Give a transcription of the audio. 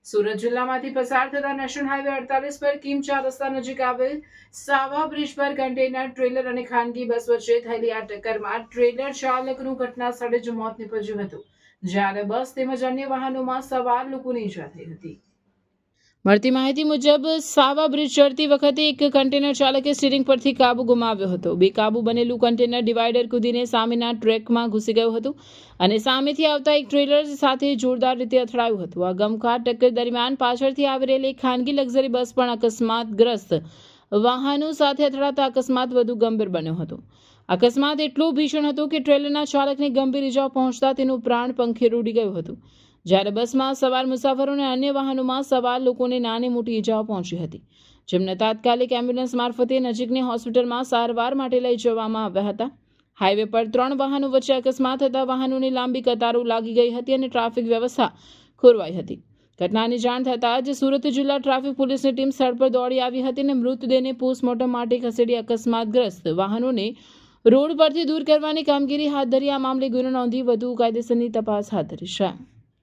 સુરત જિલ્લામાંથી પસાર થતા નેશનલ હાઈવે 48 પર કિમ 4 રસ્તા નજીક આવેલ સાવા બ્રિજ પર કન્ટેનર ટ્રેલર અને ખાનગી બસ વચ્ચે થયેલી આ ટક્કરમાં ટ્રેલર ચાલકનું ઘટના સ્થળે જ મોત નીપજ્યું હતું, જ્યારે બસ તેમજ અન્ય વાહનોમાં સવાર લોકોને ઈજા થઈ હતી। મળતી માહિતી મુજબ સાવા બ્રિજ ચડતી વખતે એક કન્ટેનર ચાલકે સ્ટીરિંગ પરથી કાબુ ગુમાવ્યો હતો। બેકાબુ બનેલું કન્ટેનર ડિવાઈડર કૂદીને સામેના ટ્રેકમાં ઘૂસી ગયું હતું અને સામેથી આવતા એક ટ્રેલર સાથે જોરદાર રીતે અથડાયું હતું। આ ગમખાર ટક્કર દરમિયાન પાછળથી આવી રહેલી ખાનગી લક્ઝરી બસ પણ અકસ્માતગ્રસ્ત વાહનો સાથે અથડાતા અકસ્માત વધુ ગંભીર બન્યો હતો। અકસ્માત એટલો ભીષણ હતો કે ટ્રેલરના ચાલકને ગંભીર ઈજાઓ પહોંચતા તેનું પ્રાણ પંખેરું ઉડી ગયું હતું, જ્યારે બસમાં સવાર મુસાફરો અને અન્ય વાહનોમાં સવાર લોકોને નાની મોટી ઈજાઓ પહોંચી હતી, જેમને તાત્કાલિક એમ્બ્યુલન્સ મારફતે નજીકની હોસ્પિટલમાં સારવાર માટે લઈ જવામાં આવ્યા હતા। હાઈવે પર 3 વાહનો વચ્ચે અકસ્માત થતા વાહનોની લાંબી કતારો લાગી ગઈ હતી અને ટ્રાફિક વ્યવસ્થા ખોરવાઈ હતી। ઘટનાની જાણ થતાં જ સુરત જિલ્લા ટ્રાફિક પોલીસની ટીમ સ્થળ પર દોડી આવી હતી અને મૃતદેહને પોસ્ટમોર્ટમ માટે ખસેડી અકસ્માતગ્રસ્ત વાહનોને રોડ પરથી દૂર કરવાની કામગીરી હાથ ધરી આ મામલે ગુનો નોંધી વધુ કાયદેસરની તપાસ હાથ ધરી છે।